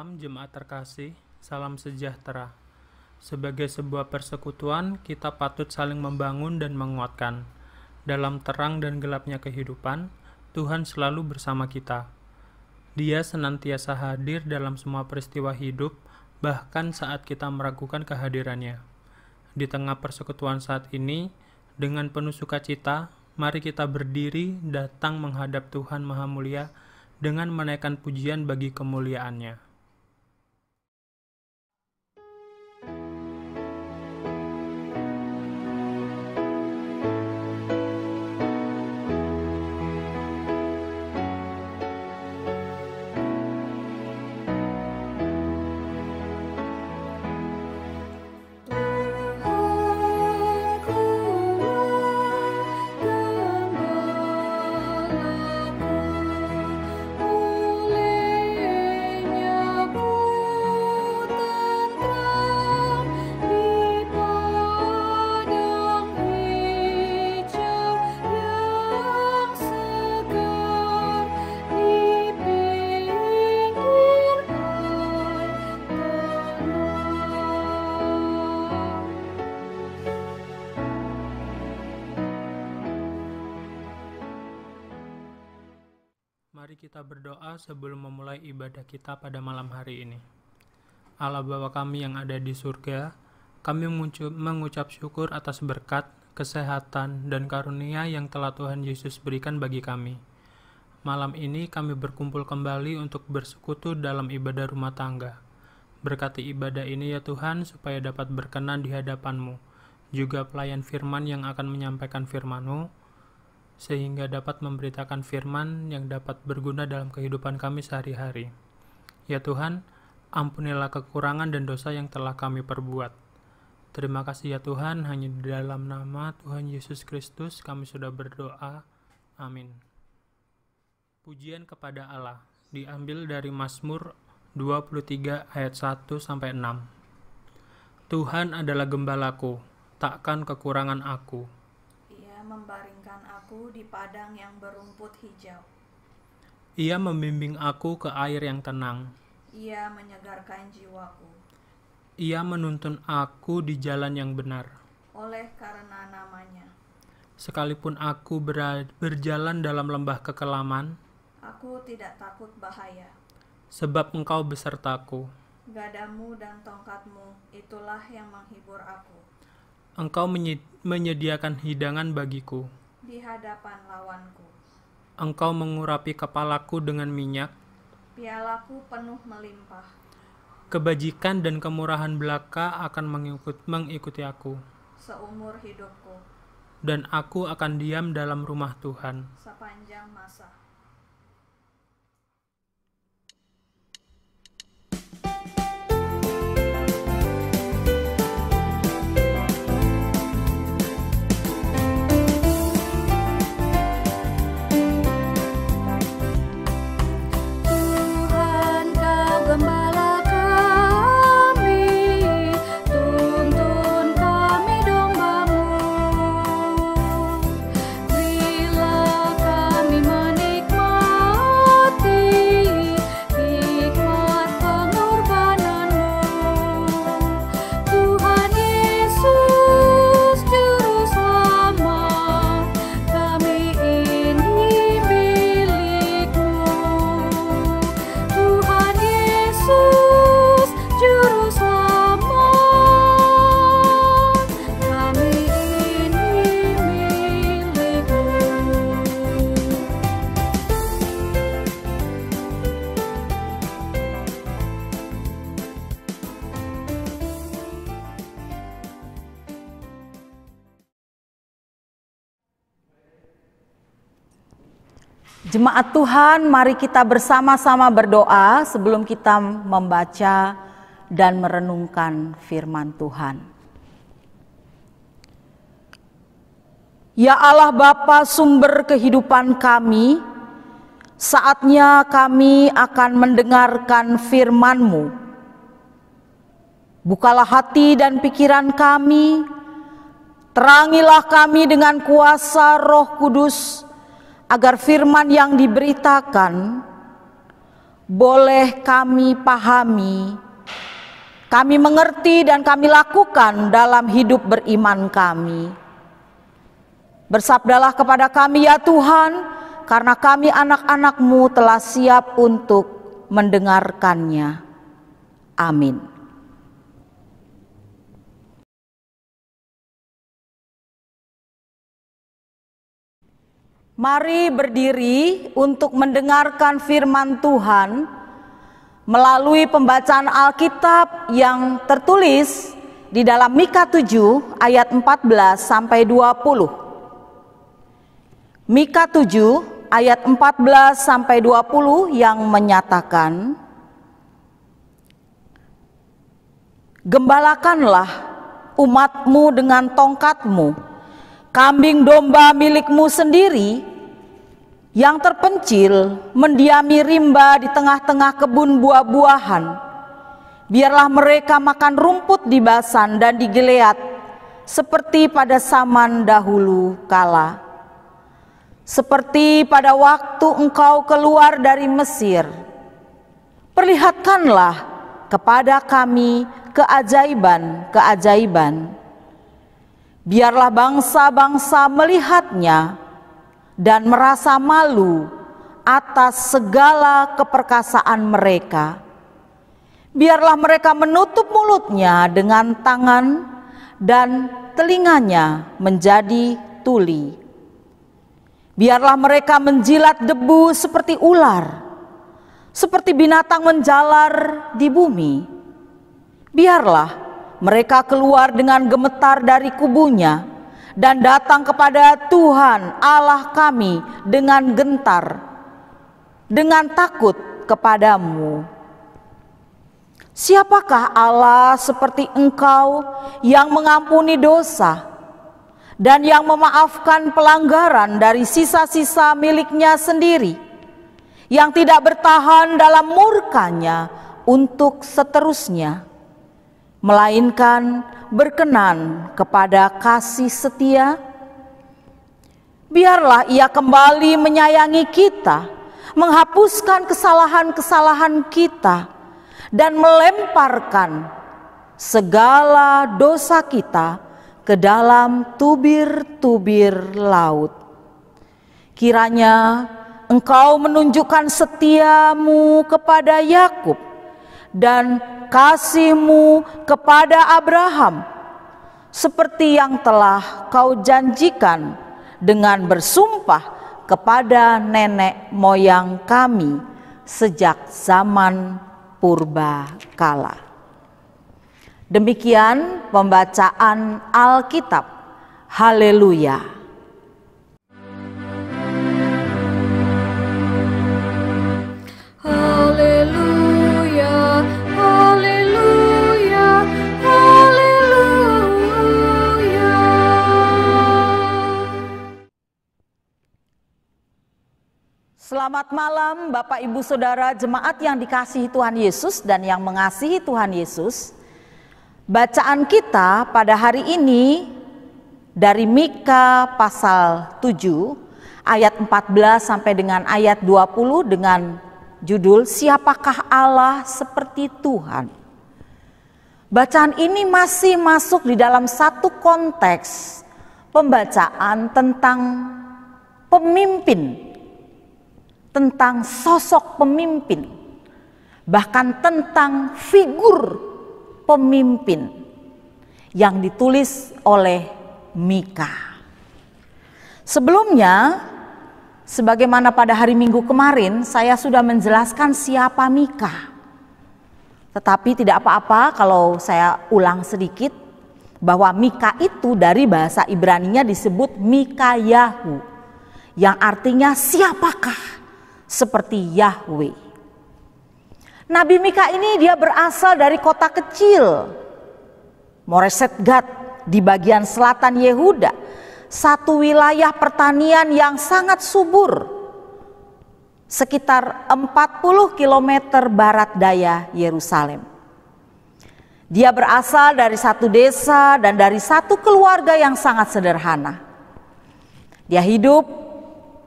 Salam jemaat terkasih, salam sejahtera. Sebagai sebuah persekutuan, kita patut saling membangun dan menguatkan. Dalam terang dan gelapnya kehidupan, Tuhan selalu bersama kita. Dia senantiasa hadir dalam semua peristiwa hidup, bahkan saat kita meragukan kehadirannya. Di tengah persekutuan saat ini, dengan penuh sukacita, mari kita berdiri datang menghadap Tuhan Maha Mulia dengan menaikkan pujian bagi kemuliaannya. Mari kita berdoa sebelum memulai ibadah kita pada malam hari ini. Allah Bapa kami yang ada di surga, kami mengucap syukur atas berkat, kesehatan, dan karunia yang telah Tuhan Yesus berikan bagi kami. Malam ini kami berkumpul kembali untuk bersekutu dalam ibadah rumah tangga. Berkati ibadah ini ya Tuhan, supaya dapat berkenan di hadapan-Mu, juga pelayan firman yang akan menyampaikan firman-Mu, sehingga dapat memberitakan firman yang dapat berguna dalam kehidupan kami sehari-hari. Ya Tuhan, ampunilah kekurangan dan dosa yang telah kami perbuat. Terima kasih ya Tuhan, hanya di dalam nama Tuhan Yesus Kristus kami sudah berdoa. Amin. Pujian kepada Allah diambil dari Mazmur 23 ayat 1-6. Tuhan adalah gembalaku, takkan kekurangan aku. Membaringkan aku di padang yang berumput hijau. Ia membimbing aku ke air yang tenang. Ia menyegarkan jiwaku. Ia menuntun aku di jalan yang benar. Oleh karena namanya. Sekalipun aku berjalan dalam lembah kekelaman, aku tidak takut bahaya. Sebab Engkau besertaku. Gadamu dan tongkatmu, itulah yang menghibur aku. Engkau menyediakan hidangan bagiku di hadapan lawanku. Engkau mengurapi kepalaku dengan minyak. Pialaku penuh melimpah. Kebajikan dan kemurahan belaka akan mengikuti aku seumur hidupku. Dan aku akan diam dalam rumah Tuhan sepanjang masa. Jemaat Tuhan, mari kita bersama-sama berdoa sebelum kita membaca dan merenungkan firman Tuhan. Ya Allah Bapa, sumber kehidupan kami, saatnya kami akan mendengarkan firman-Mu. Bukalah hati dan pikiran kami, terangilah kami dengan kuasa Roh Kudus, agar firman yang diberitakan boleh kami pahami, kami mengerti dan kami lakukan dalam hidup beriman kami. Bersabdalah kepada kami ya Tuhan, karena kami anak-anak-Mu telah siap untuk mendengarkannya. Amin. Mari berdiri untuk mendengarkan firman Tuhan melalui pembacaan Alkitab yang tertulis di dalam Mika 7 ayat 14 sampai 20. Mika 7 ayat 14 sampai 20 yang menyatakan, gembalakanlah umat-Mu dengan tongkat-Mu, kambing domba milik-Mu sendiri yang terpencil mendiami rimba di tengah-tengah kebun buah-buahan. Biarlah mereka makan rumput di Basan dan di Gilead, seperti pada zaman dahulu kala. Seperti pada waktu engkau keluar dari Mesir, perlihatkanlah kepada kami keajaiban-keajaiban. Biarlah bangsa-bangsa melihatnya dan merasa malu atas segala keperkasaan mereka. Biarlah mereka menutup mulutnya dengan tangan dan telinganya menjadi tuli. Biarlah mereka menjilat debu seperti ular, seperti binatang menjalar di bumi. Biarlah mereka keluar dengan gemetar dari kubunya dan datang kepada Tuhan Allah kami dengan gentar, dengan takut kepadamu. Siapakah Allah seperti Engkau yang mengampuni dosa dan yang memaafkan pelanggaran dari sisa-sisa miliknya sendiri, yang tidak bertahan dalam murkanya untuk seterusnya, melainkan berkenan kepada kasih setia? Biarlah Ia kembali menyayangi kita, menghapuskan kesalahan-kesalahan kita, dan melemparkan segala dosa kita ke dalam tubir-tubir laut. Kiranya Engkau menunjukkan setiamu kepada Yakub dan kasih-Mu kepada Abraham, seperti yang telah Kau janjikan dengan bersumpah kepada nenek moyang kami sejak zaman purba kala. Demikian pembacaan Alkitab. Haleluya. Selamat malam Bapak Ibu Saudara jemaat yang dikasihi Tuhan Yesus dan yang mengasihi Tuhan Yesus. Bacaan kita pada hari ini dari Mika pasal 7 ayat 14 sampai dengan ayat 20 dengan judul Siapakah Allah seperti Tuhan. Bacaan ini masih masuk di dalam satu konteks pembacaan tentang pemimpin, tentang sosok pemimpin, bahkan tentang figur pemimpin yang ditulis oleh Mika. Sebelumnya, sebagaimana pada hari Minggu kemarin, saya sudah menjelaskan siapa Mika. Tetapi tidak apa-apa kalau saya ulang sedikit, bahwa Mika itu dari bahasa Ibraninya disebut Mikayahu, yang artinya siapakah seperti Yahweh. Nabi Mika ini dia berasal dari kota kecil Moreset Gad di bagian selatan Yehuda, satu wilayah pertanian yang sangat subur, sekitar 40 km barat daya Yerusalem. Dia berasal dari satu desa dan dari satu keluarga yang sangat sederhana. Dia hidup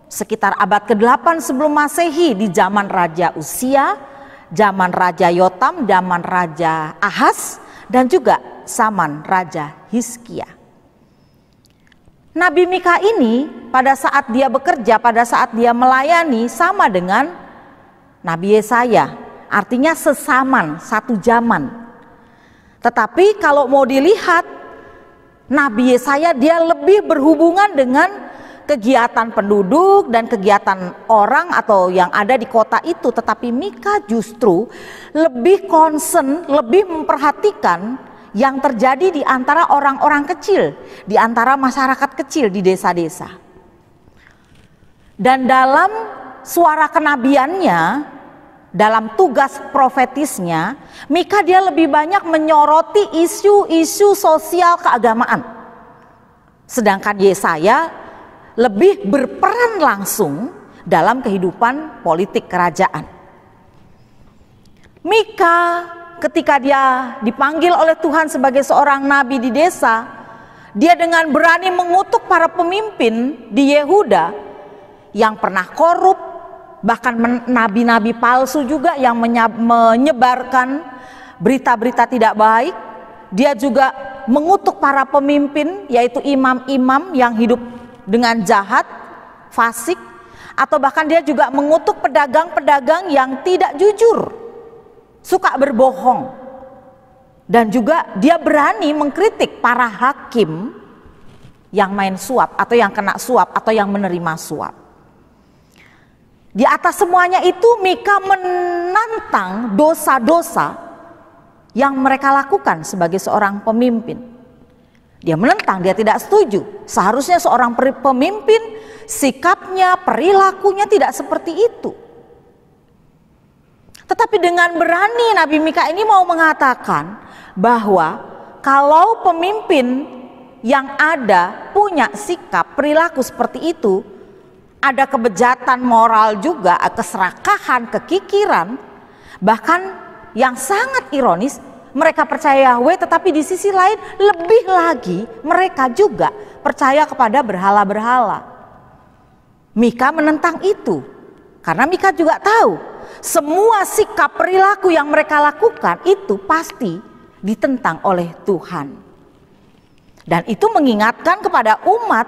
sekitar abad ke-8 sebelum Masehi, di zaman Raja Uzia, zaman Raja Yotam, zaman Raja Ahaz, dan juga zaman Raja Hizkia. Nabi Mika ini pada saat dia bekerja, pada saat dia melayani sama dengan Nabi Yesaya, artinya sesaman, satu zaman. Tetapi kalau mau dilihat, Nabi Yesaya dia lebih berhubungan dengan kegiatan penduduk dan kegiatan orang atau yang ada di kota itu. Tetapi Mika justru lebih concern, lebih memperhatikan yang terjadi di antara orang-orang kecil, di antara masyarakat kecil di desa-desa. Dan dalam suara kenabiannya, dalam tugas profetisnya, Mika dia lebih banyak menyoroti isu-isu sosial keagamaan. Sedangkan Yesaya lebih berperan langsung dalam kehidupan politik kerajaan. Mika ketika dia dipanggil oleh Tuhan sebagai seorang nabi di desa, dia dengan berani mengutuk para pemimpin di Yehuda yang pernah korup, bahkan nabi-nabi palsu juga yang menyebarkan berita-berita tidak baik. Dia juga mengutuk para pemimpin, yaitu imam-imam yang hidup dengan jahat, fasik, atau bahkan dia juga mengutuk pedagang-pedagang yang tidak jujur, suka berbohong. Dan juga dia berani mengkritik para hakim yang main suap atau yang kena suap atau yang menerima suap. Di atas semuanya itu Mika menantang dosa-dosa yang mereka lakukan sebagai seorang pemimpin. Dia menentang, dia tidak setuju. Seharusnya seorang pemimpin sikapnya, perilakunya tidak seperti itu. Tetapi dengan berani Nabi Mika ini mau mengatakan bahwa kalau pemimpin yang ada punya sikap, perilaku seperti itu, ada kebejatan moral juga, keserakahan, kekikiran, bahkan yang sangat ironis, mereka percaya Yahweh, tetapi di sisi lain lebih lagi mereka juga percaya kepada berhala-berhala. Mika menentang itu karena Mika juga tahu semua sikap perilaku yang mereka lakukan itu pasti ditentang oleh Tuhan. Dan itu mengingatkan kepada umat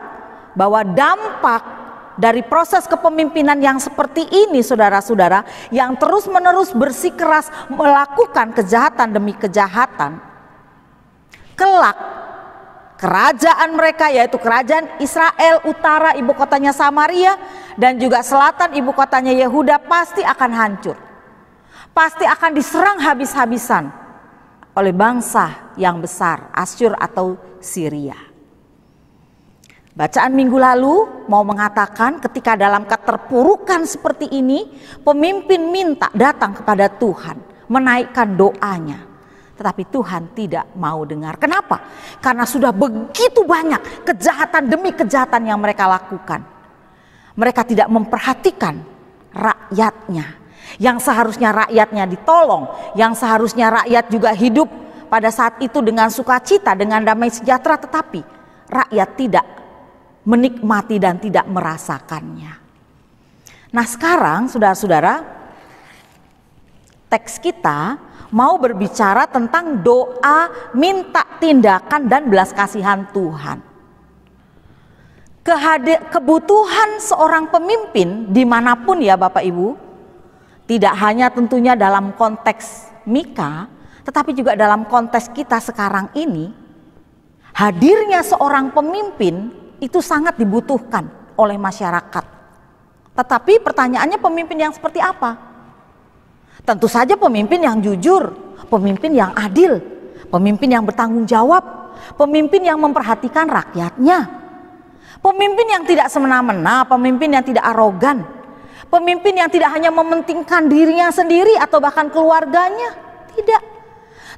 bahwa dampak dari proses kepemimpinan yang seperti ini, saudara-saudara, yang terus-menerus bersikeras melakukan kejahatan demi kejahatan, kelak kerajaan mereka, yaitu kerajaan Israel utara, ibu kotanya Samaria, dan juga selatan, ibu kotanya Yehuda, pasti akan hancur, pasti akan diserang habis-habisan oleh bangsa yang besar, Asyur atau Syria. Bacaan minggu lalu mau mengatakan ketika dalam keterpurukan seperti ini, pemimpin minta datang kepada Tuhan, menaikkan doanya. Tetapi Tuhan tidak mau dengar. Kenapa? Karena sudah begitu banyak kejahatan demi kejahatan yang mereka lakukan. Mereka tidak memperhatikan rakyatnya. Yang seharusnya rakyatnya ditolong, yang seharusnya rakyat juga hidup pada saat itu dengan sukacita, dengan damai sejahtera, tetapi rakyat tidak menikmati dan tidak merasakannya. Nah sekarang saudara-saudara, teks kita mau berbicara tentang doa minta tindakan dan belas kasihan Tuhan. Kebutuhan seorang pemimpin dimanapun ya Bapak Ibu, tidak hanya tentunya dalam konteks Mika, tetapi juga dalam konteks kita sekarang ini, hadirnya seorang pemimpin itu sangat dibutuhkan oleh masyarakat. Tetapi pertanyaannya pemimpin yang seperti apa? Tentu saja pemimpin yang jujur, pemimpin yang adil, pemimpin yang bertanggung jawab, pemimpin yang memperhatikan rakyatnya, pemimpin yang tidak semena-mena, pemimpin yang tidak arogan, pemimpin yang tidak hanya mementingkan dirinya sendiri atau bahkan keluarganya, tidak.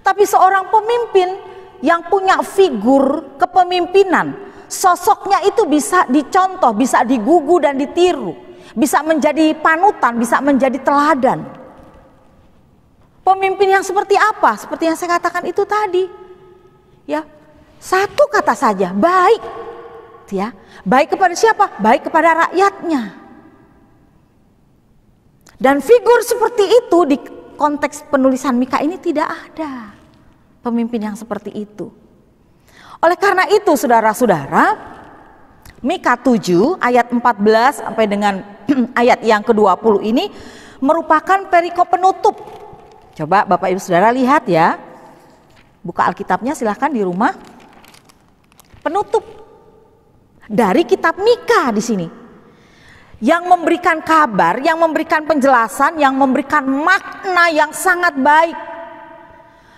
Tapi seorang pemimpin yang punya figur kepemimpinan, sosoknya itu bisa dicontoh, bisa digugu dan ditiru, bisa menjadi panutan, bisa menjadi teladan. Pemimpin yang seperti apa? Seperti yang saya katakan itu tadi. Ya, satu kata saja, baik. Ya, baik kepada siapa? Baik kepada rakyatnya. Dan figur seperti itu di konteks penulisan Mika ini tidak ada pemimpin yang seperti itu. Oleh karena itu saudara-saudara, Mika 7 ayat 14 sampai dengan ayat yang ke-20 ini merupakan perikop penutup. Coba Bapak Ibu Saudara lihat ya. Buka Alkitabnya silahkan di rumah. Penutup dari kitab Mika di sini. Yang memberikan kabar, yang memberikan penjelasan, yang memberikan makna yang sangat baik.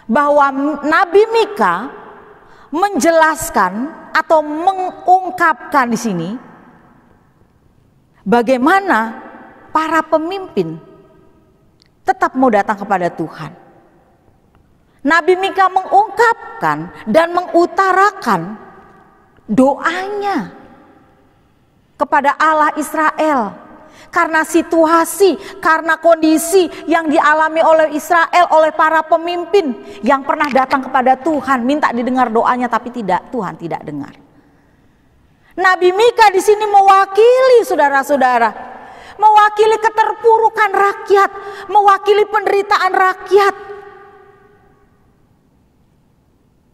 Bahwa Nabi Mika menjelaskan atau mengungkapkan di sini bagaimana para pemimpin tetap mau datang kepada Tuhan. Nabi Mika mengungkapkan dan mengutarakan doanya kepada Allah Israel karena situasi, karena kondisi yang dialami oleh Israel, oleh para pemimpin yang pernah datang kepada Tuhan minta didengar doanya, tapi Tuhan tidak dengar. Nabi Mika di sini mewakili saudara-saudara, mewakili keterpurukan rakyat, mewakili penderitaan rakyat.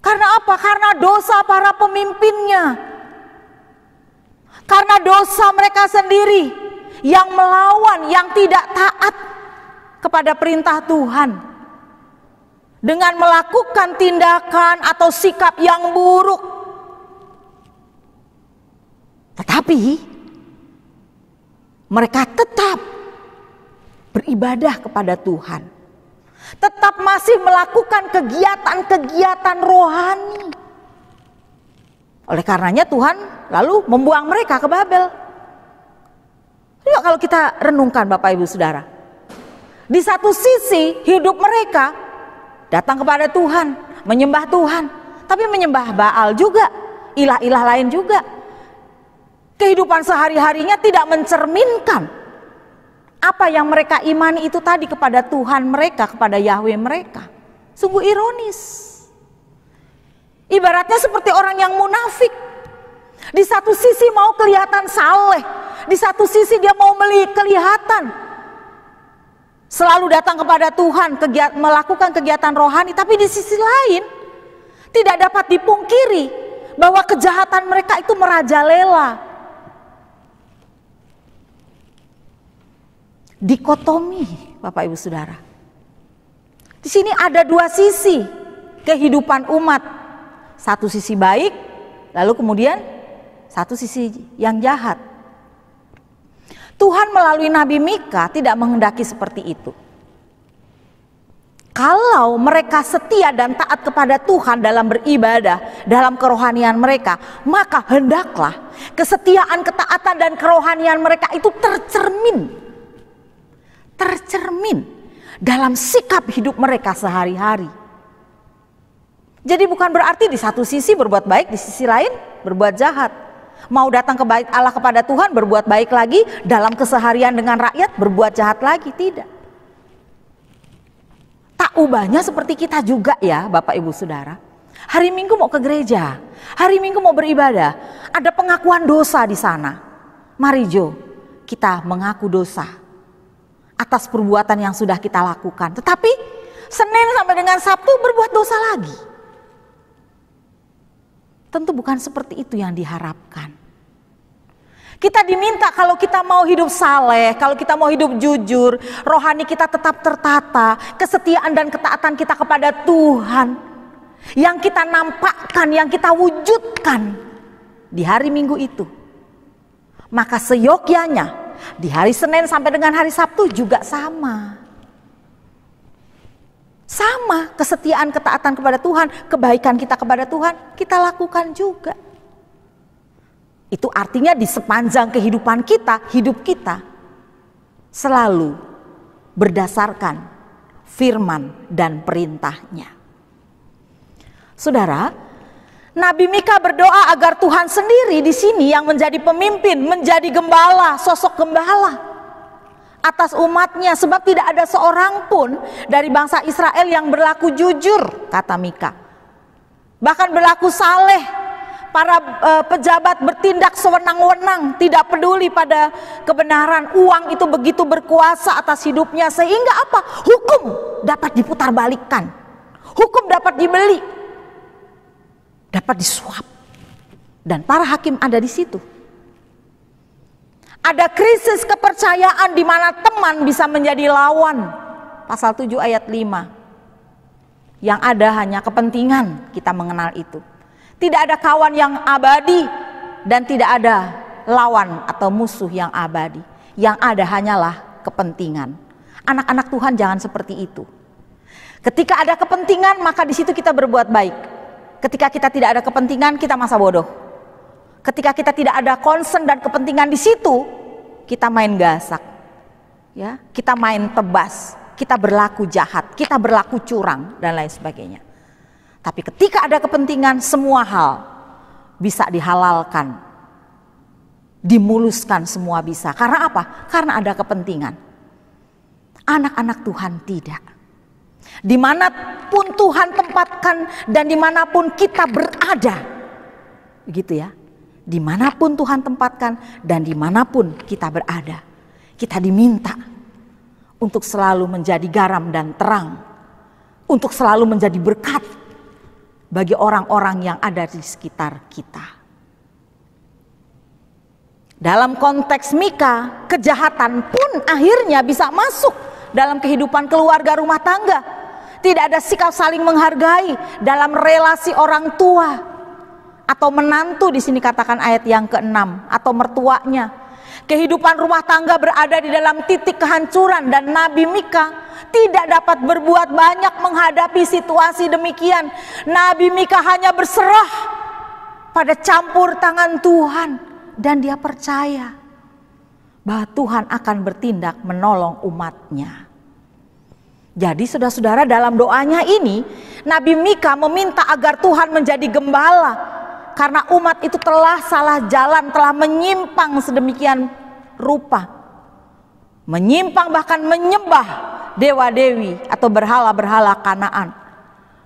Karena apa? Karena dosa para pemimpinnya. Karena dosa mereka sendiri yang melawan, yang tidak taat kepada perintah Tuhan. Dengan melakukan tindakan atau sikap yang buruk. Tetapi mereka tetap beribadah kepada Tuhan. Tetap masih melakukan kegiatan-kegiatan rohani. Oleh karenanya Tuhan lalu membuang mereka ke Babel. Yuk kalau kita renungkan Bapak Ibu Saudara. Di satu sisi hidup mereka datang kepada Tuhan, menyembah Tuhan. Tapi menyembah Baal juga, ilah-ilah lain juga. Kehidupan sehari-harinya tidak mencerminkan apa yang mereka imani itu tadi kepada Tuhan mereka, kepada Yahweh mereka. Sungguh ironis. Ibaratnya seperti orang yang munafik. Di satu sisi mau kelihatan saleh, di satu sisi dia mau kelihatan selalu datang kepada Tuhan, melakukan kegiatan rohani, tapi di sisi lain tidak dapat dipungkiri bahwa kejahatan mereka itu merajalela. Dikotomi, Bapak Ibu Saudara. Di sini ada dua sisi kehidupan umat. Satu sisi baik, lalu kemudian satu sisi yang jahat. Tuhan melalui Nabi Mika tidak menghendaki seperti itu. Kalau mereka setia dan taat kepada Tuhan dalam beribadah, dalam kerohanian mereka, maka hendaklah kesetiaan, ketaatan dan kerohanian mereka itu tercermin dalam sikap hidup mereka sehari-hari. Jadi bukan berarti di satu sisi berbuat baik, di sisi lain berbuat jahat. Mau datang ke bait Allah kepada Tuhan berbuat baik lagi, dalam keseharian dengan rakyat berbuat jahat lagi, tidak. Tak ubahnya seperti kita juga ya Bapak Ibu Saudara. Hari Minggu mau ke gereja, hari Minggu mau beribadah, ada pengakuan dosa di sana. Mari Jo, kita mengaku dosa atas perbuatan yang sudah kita lakukan. Tetapi Senin sampai dengan Sabtu berbuat dosa lagi. Tentu bukan seperti itu yang diharapkan. Kita diminta kalau kita mau hidup saleh, kalau kita mau hidup jujur, rohani kita tetap tertata, kesetiaan dan ketaatan kita kepada Tuhan yang kita nampakkan, yang kita wujudkan di hari Minggu itu. Maka seyogyanya di hari Senin sampai dengan hari Sabtu juga sama. Sama kesetiaan, ketaatan kepada Tuhan, kebaikan kita kepada Tuhan, kita lakukan juga. Itu artinya di sepanjang kehidupan kita, hidup kita selalu berdasarkan firman dan perintahnya. Saudara, Nabi Mika berdoa agar Tuhan sendiri di sini yang menjadi pemimpin, menjadi gembala, sosok gembala atas umatnya, sebab tidak ada seorang pun dari bangsa Israel yang berlaku jujur, kata Mika. Bahkan berlaku saleh para pejabat bertindak sewenang-wenang, tidak peduli pada kebenaran. Uang itu begitu berkuasa atas hidupnya, sehingga apa? Hukum dapat diputarbalikkan, hukum dapat dibeli, dapat disuap, dan para hakim ada di situ. Ada krisis kepercayaan di mana teman bisa menjadi lawan. Pasal 7 ayat 5. Yang ada hanya kepentingan, kita mengenal itu. Tidak ada kawan yang abadi dan tidak ada lawan atau musuh yang abadi. Yang ada hanyalah kepentingan. Anak-anak Tuhan jangan seperti itu. Ketika ada kepentingan, maka di situ kita berbuat baik. Ketika kita tidak ada kepentingan, kita masa bodoh. Ketika kita tidak ada concern dan kepentingan di situ, kita main gasak. Ya, kita main tebas, kita berlaku jahat, kita berlaku curang dan lain sebagainya. Tapi ketika ada kepentingan, semua hal bisa dihalalkan, dimuluskan, semua bisa. Karena apa? Karena ada kepentingan. Anak-anak Tuhan tidak. Dimanapun Tuhan tempatkan dan dimanapun kita berada, begitu ya. Dimanapun Tuhan tempatkan dan dimanapun kita berada, kita diminta untuk selalu menjadi garam dan terang, untuk selalu menjadi berkat bagi orang-orang yang ada di sekitar kita. Dalam konteks Mika, kejahatan pun akhirnya bisa masuk dalam kehidupan keluarga rumah tangga. Tidak ada sikap saling menghargai dalam relasi orang tua atau menantu, di sini katakan ayat yang ke-6, atau mertuanya. Kehidupan rumah tangga berada di dalam titik kehancuran dan Nabi Mika tidak dapat berbuat banyak menghadapi situasi demikian. Nabi Mika hanya berserah pada campur tangan Tuhan dan dia percaya bahwa Tuhan akan bertindak menolong umatnya. Jadi saudara-saudara, dalam doanya ini Nabi Mika meminta agar Tuhan menjadi gembala karena umat itu telah salah jalan, telah menyimpang sedemikian rupa, menyimpang bahkan menyembah dewa-dewi atau berhala-berhala Kanaan,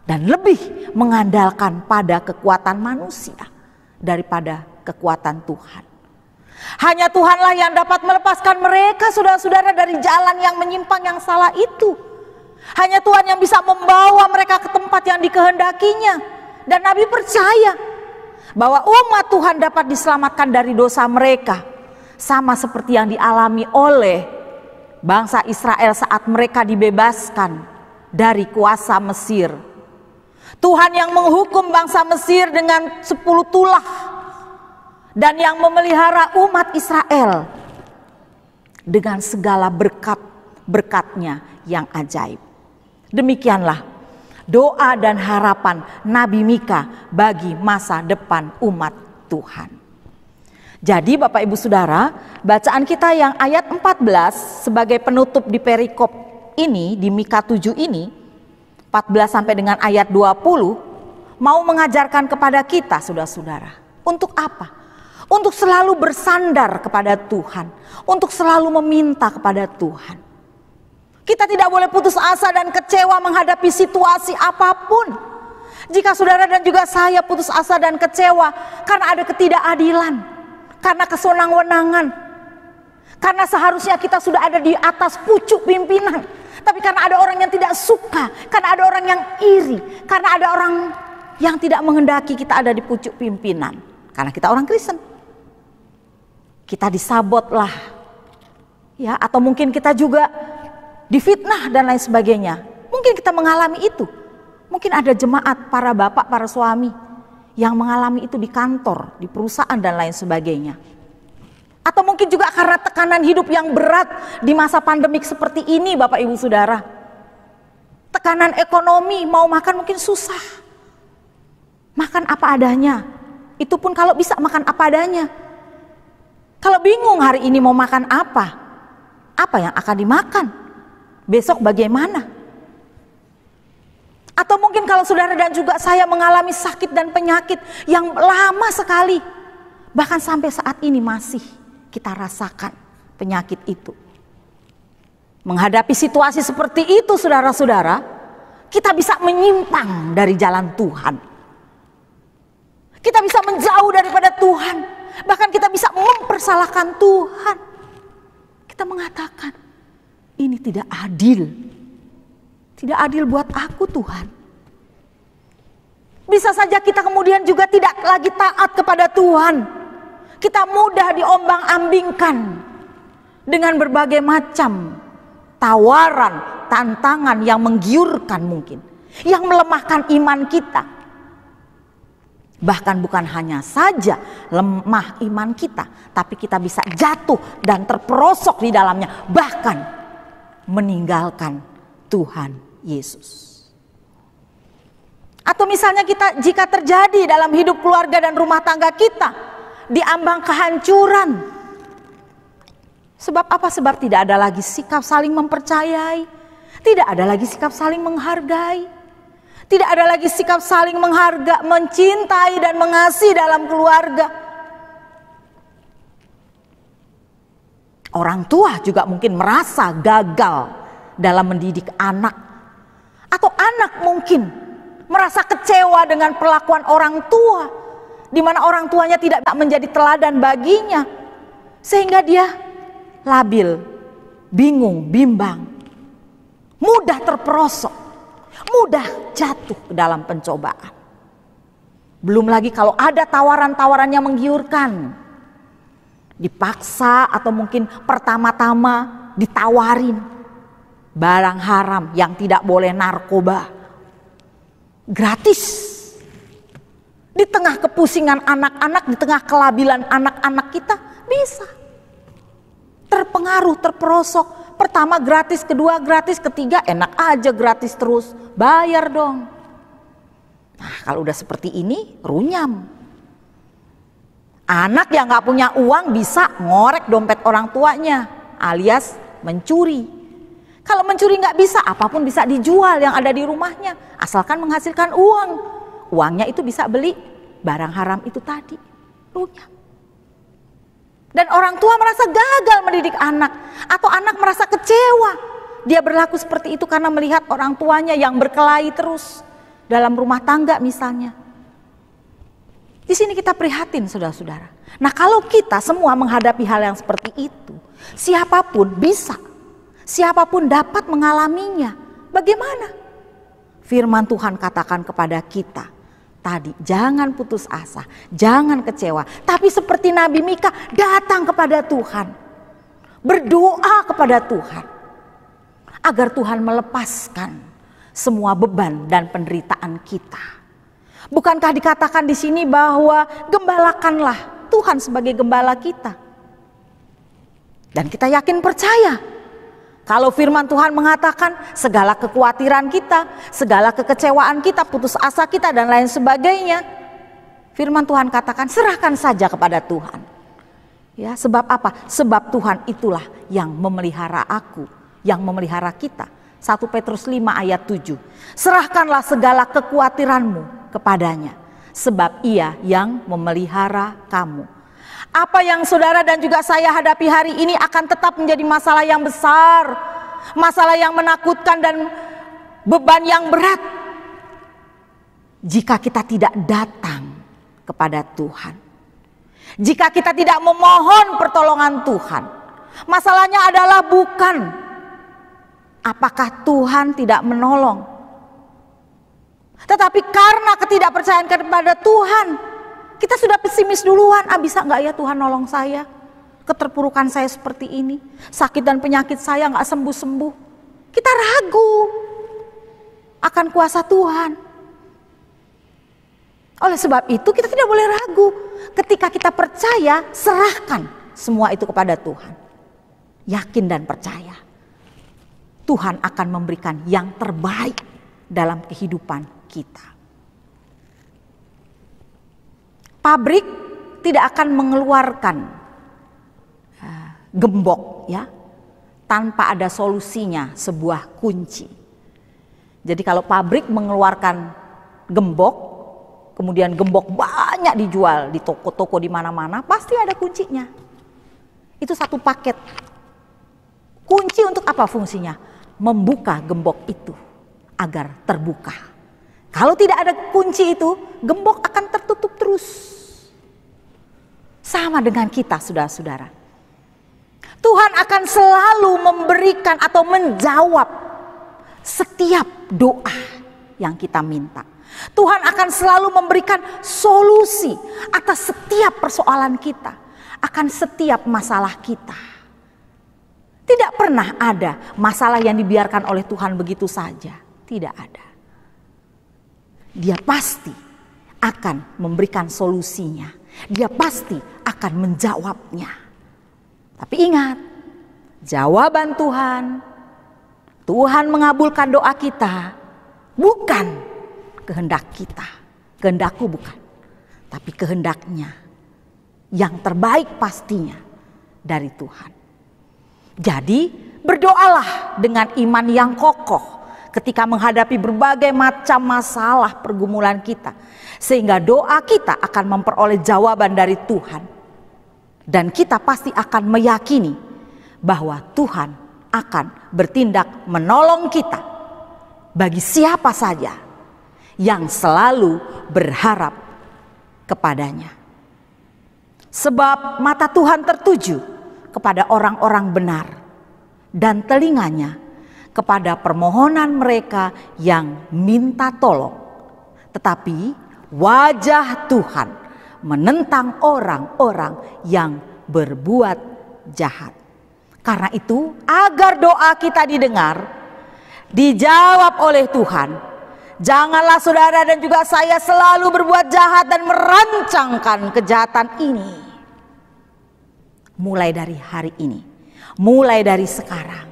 dan lebih mengandalkan pada kekuatan manusia daripada kekuatan Tuhan. Hanya Tuhanlah yang dapat melepaskan mereka, saudara-saudara, dari jalan yang menyimpang, yang salah itu. Hanya Tuhan yang bisa membawa mereka ke tempat yang dikehendakinya. Dan Nabi percaya bahwa umat Tuhan dapat diselamatkan dari dosa mereka, sama seperti yang dialami oleh bangsa Israel saat mereka dibebaskan dari kuasa Mesir. Tuhan yang menghukum bangsa Mesir dengan 10 tulah dan yang memelihara umat Israel dengan segala berkat-berkatnya yang ajaib. Demikianlah doa dan harapan Nabi Mika bagi masa depan umat Tuhan. Jadi Bapak Ibu Saudara, bacaan kita yang ayat 14 sebagai penutup di perikop ini, di Mika 7 ini, 14 sampai dengan ayat 20, mau mengajarkan kepada kita, saudara-saudara, untuk apa? Untuk selalu bersandar kepada Tuhan, untuk selalu meminta kepada Tuhan. Kita tidak boleh putus asa dan kecewa menghadapi situasi apapun. Jika saudara dan juga saya putus asa dan kecewa karena ada ketidakadilan, karena kesenang-wenangan, karena seharusnya kita sudah ada di atas pucuk pimpinan, tapi karena ada orang yang tidak suka, karena ada orang yang iri, karena ada orang yang tidak menghendaki kita ada di pucuk pimpinan, karena kita orang Kristen, kita disabotlah, ya, atau mungkin kita juga difitnah dan lain sebagainya. Mungkin kita mengalami itu. Mungkin ada jemaat, para bapak, para suami yang mengalami itu di kantor, di perusahaan dan lain sebagainya. Atau mungkin juga karena tekanan hidup yang berat di masa pandemik seperti ini, Bapak Ibu Saudara. Tekanan ekonomi, mau makan mungkin susah. Makan apa adanya. Itu pun kalau bisa makan apa adanya. Kalau bingung hari ini mau makan apa yang akan dimakan? Besok bagaimana? Atau mungkin kalau saudara dan juga saya mengalami sakit dan penyakit yang lama sekali, bahkan sampai saat ini masih kita rasakan penyakit itu. Menghadapi situasi seperti itu, saudara-saudara, kita bisa menyimpang dari jalan Tuhan. Kita bisa menjauh daripada Tuhan. Bahkan kita bisa mempersalahkan Tuhan. Kita mengatakan, ini tidak adil. Tidak adil buat aku Tuhan. Bisa saja kita kemudian juga tidak lagi taat kepada Tuhan. Kita mudah diombang-ambingkan dengan berbagai macam tawaran, tantangan yang menggiurkan mungkin. Yang melemahkan iman kita. Bahkan bukan hanya saja lemah iman kita, tapi kita bisa jatuh dan terperosok di dalamnya, bahkan meninggalkan Tuhan Yesus. Atau misalnya kita jika terjadi dalam hidup keluarga dan rumah tangga kita diambang kehancuran. Sebab apa? Sebab tidak ada lagi sikap saling mempercayai, tidak ada lagi sikap saling menghargai. Tidak ada lagi sikap saling menghargai, mencintai dan mengasihi dalam keluarga. Orang tua juga mungkin merasa gagal dalam mendidik anak. Atau anak mungkin merasa kecewa dengan perlakuan orang tua, di mana orang tuanya tidak menjadi teladan baginya. Sehingga dia labil, bingung, bimbang, mudah terperosok, mudah jatuh ke dalam pencobaan. Belum lagi kalau ada tawaran-tawaran yang menggiurkan, dipaksa atau mungkin pertama-tama ditawarin barang haram yang tidak boleh, narkoba gratis. Di tengah kepusingan anak-anak, di tengah kelabilan anak-anak kita bisa terpengaruh, terperosok. Pertama gratis, kedua gratis, ketiga enak aja gratis terus. Bayar dong. Nah, kalau udah seperti ini runyam. Anak yang gak punya uang bisa ngorek dompet orang tuanya alias mencuri. Kalau mencuri gak bisa, apapun bisa dijual yang ada di rumahnya asalkan menghasilkan uang. Uangnya itu bisa beli barang haram itu tadi. Runyam. Dan orang tua merasa gagal mendidik anak, atau anak merasa kecewa. Dia berlaku seperti itu karena melihat orang tuanya yang berkelahi terus dalam rumah tangga misalnya. Di sini kita prihatin saudara-saudara. Nah, kalau kita semua menghadapi hal yang seperti itu, siapapun bisa, siapapun dapat mengalaminya. Bagaimana? Firman Tuhan katakan kepada kita tadi, jangan putus asa, jangan kecewa. Tapi seperti Nabi Mika, datang kepada Tuhan. Berdoa kepada Tuhan. Agar Tuhan melepaskan semua beban dan penderitaan kita. Bukankah dikatakan di sini bahwa gembalakanlah Tuhan sebagai gembala kita. Dan kita yakin percaya. Kalau firman Tuhan mengatakan segala kekhawatiran kita, segala kekecewaan kita, putus asa kita dan lain sebagainya, firman Tuhan katakan serahkan saja kepada Tuhan. Ya, sebab apa? Sebab Tuhan itulah yang memelihara aku, yang memelihara kita. 1 Petrus 5 ayat 7. Serahkanlah segala kekhawatiranmu kepadanya, sebab Ia yang memelihara kamu. Apa yang saudara dan juga saya hadapi hari ini akan tetap menjadi masalah yang besar, masalah yang menakutkan dan beban yang berat jika kita tidak datang kepada Tuhan. Jika kita tidak memohon pertolongan Tuhan. Masalahnya adalah bukan apakah Tuhan tidak menolong, tetapi karena ketidakpercayaan kepada Tuhan, kita sudah pesimis duluan. Bisa gak ya Tuhan nolong saya? Keterpurukan saya seperti ini, sakit dan penyakit saya gak sembuh-sembuh. Kita ragu akan kuasa Tuhan. Oleh sebab itu kita tidak boleh ragu. Ketika kita percaya, serahkan semua itu kepada Tuhan. Yakin dan percaya Tuhan akan memberikan yang terbaik dalam kehidupan kita. Pabrik tidak akan mengeluarkan gembok ya tanpa ada solusinya, sebuah kunci. Jadi kalau pabrik mengeluarkan gembok, kemudian gembok banyak dijual di toko-toko di mana-mana, pasti ada kuncinya. Itu satu paket. Kunci untuk apa fungsinya? Membuka gembok itu agar terbuka. Kalau tidak ada kunci itu, gembok akan tertutup terus. Sama dengan kita, saudara-saudara. Tuhan akan selalu memberikan atau menjawab setiap doa yang kita minta. Tuhan akan selalu memberikan solusi atas setiap persoalan kita, akan setiap masalah kita. Tidak pernah ada masalah yang dibiarkan oleh Tuhan begitu saja. Tidak ada. Dia pasti akan memberikan solusinya. Dia pasti akan menjawabnya. Tapi ingat, jawaban Tuhan mengabulkan doa kita, bukan kehendak kita. Kehendakku bukan, tapi kehendaknya yang terbaik pastinya dari Tuhan. Jadi berdoalah dengan iman yang kokoh ketika menghadapi berbagai macam masalah pergumulan kita. Sehingga doa kita akan memperoleh jawaban dari Tuhan. Dan kita pasti akan meyakini bahwa Tuhan akan bertindak menolong kita bagi siapa saja yang selalu berharap kepadanya. Sebab mata Tuhan tertuju kepada orang-orang benar dan telinganya kepada permohonan mereka yang minta tolong. Tetapi wajah Tuhan menentang orang-orang yang berbuat jahat. Karena itu, agar doa kita didengar, dijawab oleh Tuhan, janganlah saudara dan juga saya selalu berbuat jahat dan merancangkan kejahatan ini. Mulai dari hari ini, mulai dari sekarang,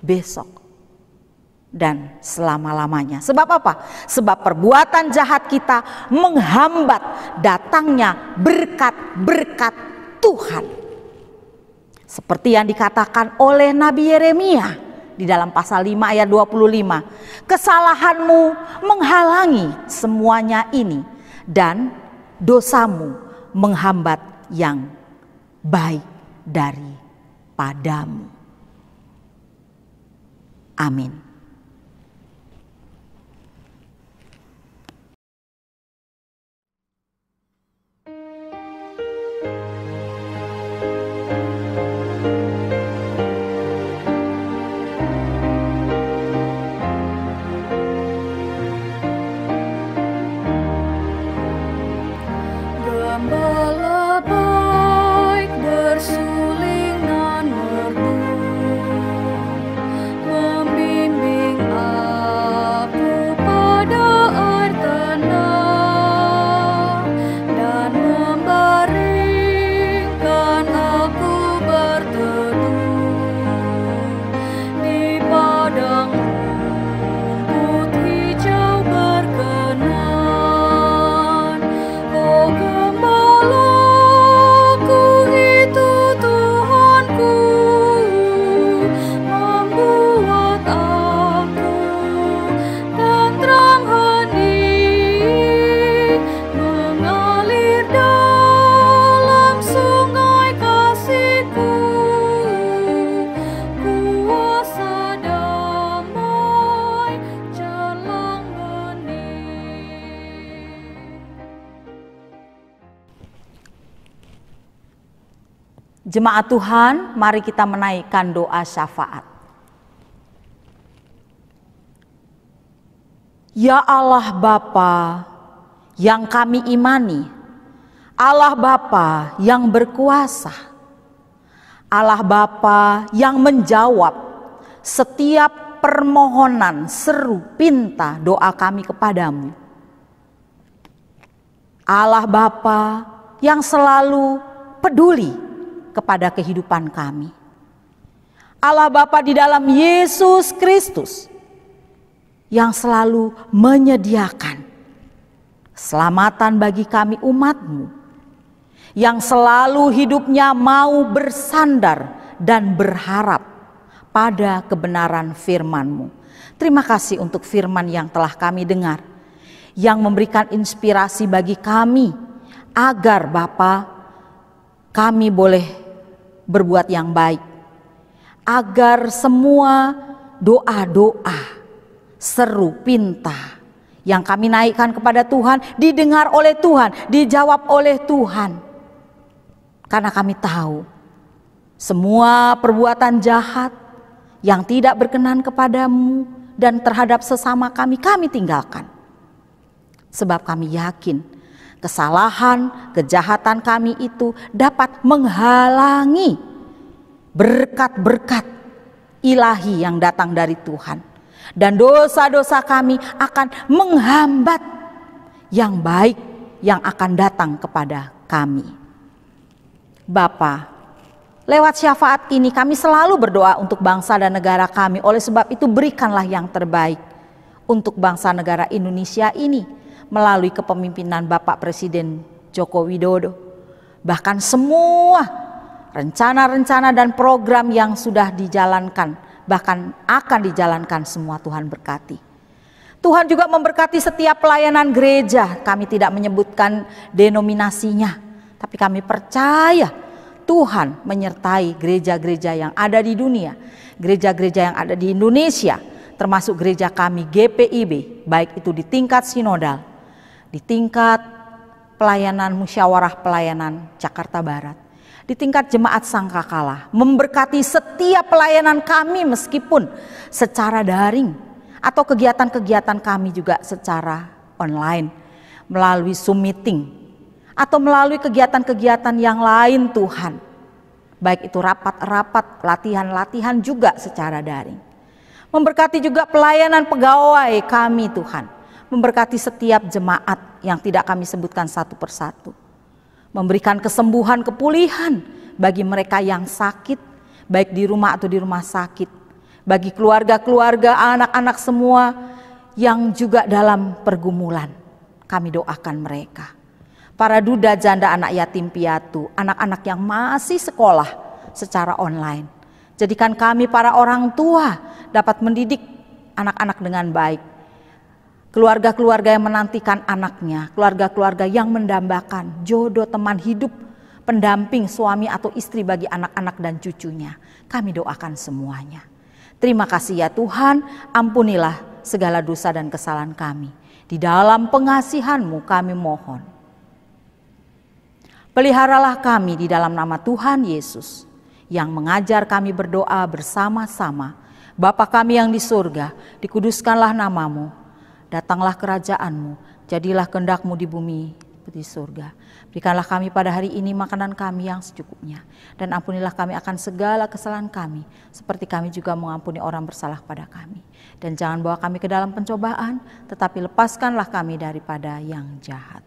besok, dan selama-lamanya. Sebab apa? Sebab perbuatan jahat kita menghambat datangnya berkat-berkat Tuhan. Seperti yang dikatakan oleh Nabi Yeremia di dalam pasal 5 ayat 25. Kesalahanmu menghalangi semuanya ini dan dosamu menghambat yang baik daripadamu. Amin. Gembala baik bersuling nan merdu, membimbing aku pada air tenang dan membaringkan aku berteduh di padang rumput hijau berkenan. Oh gembalaku itu Tuhanku, membuat aku tenteram hening, mengalir dalam sungai kasih-Ku, kuasa damai jelang bening. Jemaat Tuhan, mari kita menaikkan doa syafaat. Ya Allah Bapa yang kami imani, Allah Bapa yang berkuasa, Allah Bapa yang menjawab setiap permohonan, seru, pinta doa kami kepadamu. Allah Bapa yang selalu peduli kepada kehidupan kami. Allah Bapa di dalam Yesus Kristus yang selalu menyediakan keselamatan bagi kami umat-Mu, yang selalu hidupnya mau bersandar dan berharap pada kebenaran firman-Mu. Terima kasih untuk firman yang telah kami dengar, yang memberikan inspirasi bagi kami agar Bapa kami boleh berbuat yang baik, agar semua doa-doa, seru, pinta yang kami naikkan kepada Tuhan didengar oleh Tuhan, dijawab oleh Tuhan. Karena kami tahu semua perbuatan jahat yang tidak berkenan kepadamu dan terhadap sesama kami tinggalkan. Sebab kami yakin kesalahan, kejahatan kami itu dapat menghalangi berkat-berkat ilahi yang datang dari Tuhan. Dan dosa-dosa kami akan menghambat yang baik yang akan datang kepada kami. Bapa, lewat syafaat ini kami selalu berdoa untuk bangsa dan negara kami. Oleh sebab itu berikanlah yang terbaik untuk bangsa negara Indonesia ini melalui kepemimpinan Bapak Presiden Joko Widodo. Bahkan semua rencana-rencana dan program yang sudah dijalankan, bahkan akan dijalankan semua, Tuhan berkati. Tuhan juga memberkati setiap pelayanan gereja. Kami tidak menyebutkan denominasinya, tapi kami percaya Tuhan menyertai gereja-gereja yang ada di dunia, gereja-gereja yang ada di Indonesia, termasuk gereja kami GPIB, baik itu di tingkat sinodal, di tingkat pelayanan musyawarah pelayanan Jakarta Barat, di tingkat jemaat Sangkakala, memberkati setiap pelayanan kami meskipun secara daring atau kegiatan-kegiatan kami juga secara online melalui Zoom meeting atau melalui kegiatan-kegiatan yang lain Tuhan. Baik itu rapat-rapat, latihan-latihan juga secara daring. Memberkati juga pelayanan pegawai kami Tuhan. Memberkati setiap jemaat yang tidak kami sebutkan satu persatu. Memberikan kesembuhan, kepulihan bagi mereka yang sakit, baik di rumah atau di rumah sakit. Bagi keluarga-keluarga, anak-anak semua yang juga dalam pergumulan, kami doakan mereka. Para duda, janda, anak yatim piatu, anak-anak yang masih sekolah secara online. Jadikan kami para orang tua dapat mendidik anak-anak dengan baik. Keluarga-keluarga yang menantikan anaknya, keluarga-keluarga yang mendambakan jodoh teman hidup, pendamping suami atau istri bagi anak-anak dan cucunya. Kami doakan semuanya. Terima kasih ya Tuhan, ampunilah segala dosa dan kesalahan kami. Di dalam pengasihan-Mu kami mohon. Peliharalah kami di dalam nama Tuhan Yesus yang mengajar kami berdoa bersama-sama. Bapa kami yang di surga, dikuduskanlah nama-Mu. Datanglah kerajaan-Mu, jadilah kehendak-Mu di bumi seperti surga. Berikanlah kami pada hari ini makanan kami yang secukupnya. Dan ampunilah kami akan segala kesalahan kami, seperti kami juga mengampuni orang bersalah pada kami. Dan jangan bawa kami ke dalam pencobaan, tetapi lepaskanlah kami daripada yang jahat.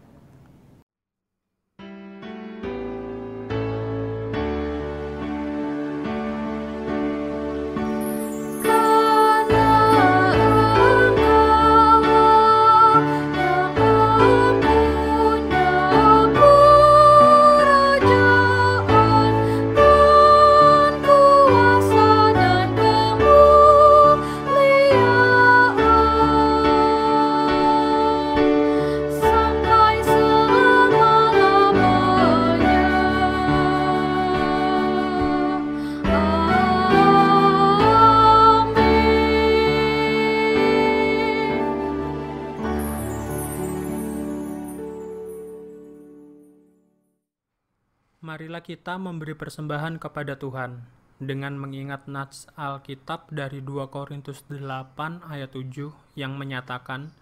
Marilah kita memberi persembahan kepada Tuhan dengan mengingat nats Alkitab dari 2 Korintus 8 ayat 7 yang menyatakan,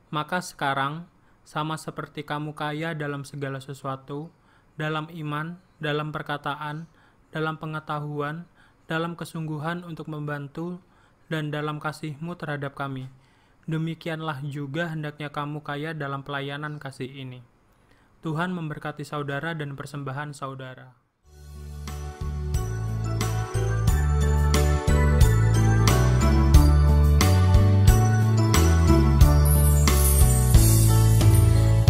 "Maka sekarang sama seperti kamu kaya dalam segala sesuatu, dalam iman, dalam perkataan, dalam pengetahuan, dalam kesungguhan untuk membantu, dan dalam kasih-Mu terhadap kami. Demikianlah juga hendaknya kamu kaya dalam pelayanan kasih ini." Tuhan memberkati saudara dan persembahan saudara.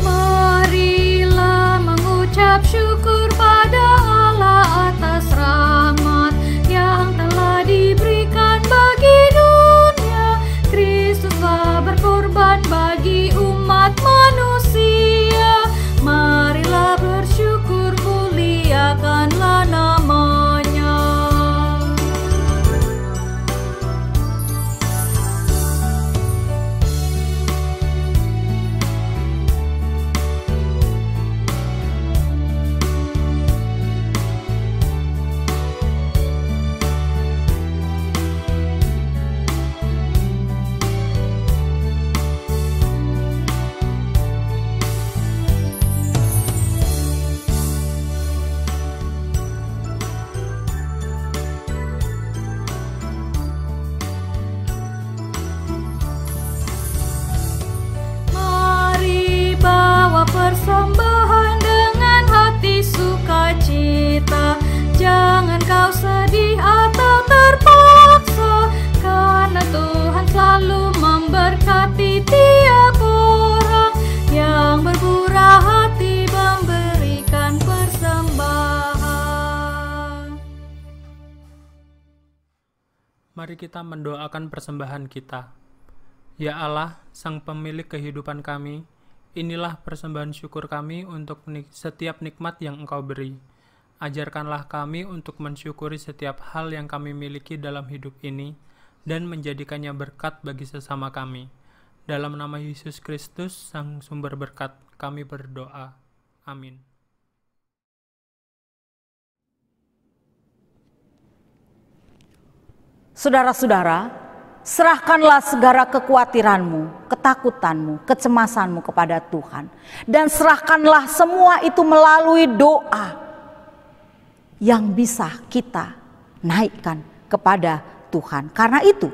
Marilah mengucap syukur pada Allah atas rahmat yang telah diberikan bagi dunia. Kristus telah berkorban bagi umat manusia. Marilah bersyukur, muliakanlah nama-Nya. Mari kita mendoakan persembahan kita. Ya Allah, Sang Pemilik kehidupan kami, inilah persembahan syukur kami untuk setiap nikmat yang Engkau beri. Ajarkanlah kami untuk mensyukuri setiap hal yang kami miliki dalam hidup ini dan menjadikannya berkat bagi sesama kami. Dalam nama Yesus Kristus, Sang Sumber Berkat, kami berdoa. Amin. Saudara-saudara, serahkanlah segala kekhawatiranmu, ketakutanmu, kecemasanmu kepada Tuhan. Dan serahkanlah semua itu melalui doa yang bisa kita naikkan kepada Tuhan. Karena itu,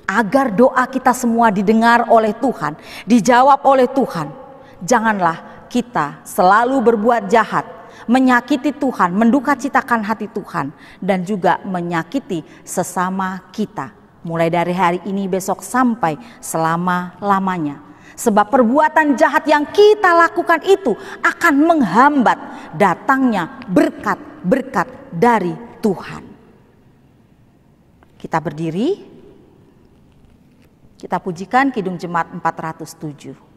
agar doa kita semua didengar oleh Tuhan, dijawab oleh Tuhan, janganlah kita selalu berbuat jahat, menyakiti Tuhan, mendukacitakan hati Tuhan, dan juga menyakiti sesama kita. Mulai dari hari ini, besok, sampai selama-lamanya. Sebab perbuatan jahat yang kita lakukan itu akan menghambat datangnya berkat-berkat dari Tuhan. Kita berdiri, kita pujikan Kidung Jemaat 407.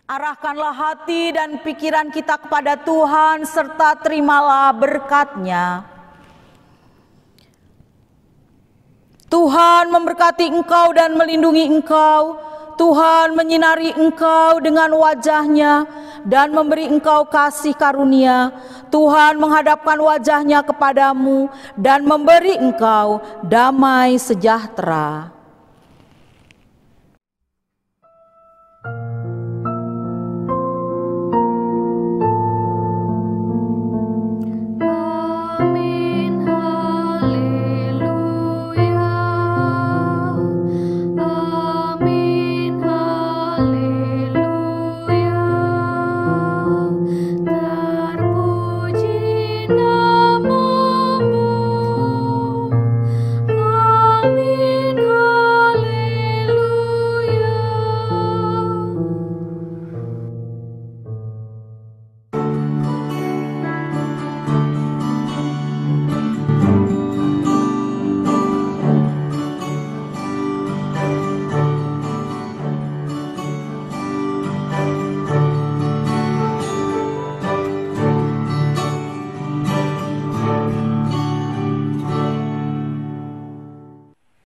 Arahkanlah hati dan pikiran kita kepada Tuhan serta terimalah berkat-Nya. Tuhan memberkati engkau dan melindungi engkau. Tuhan menyinari engkau dengan wajah-Nya dan memberi engkau kasih karunia. Tuhan menghadapkan wajah-Nya kepadamu dan memberi engkau damai sejahtera.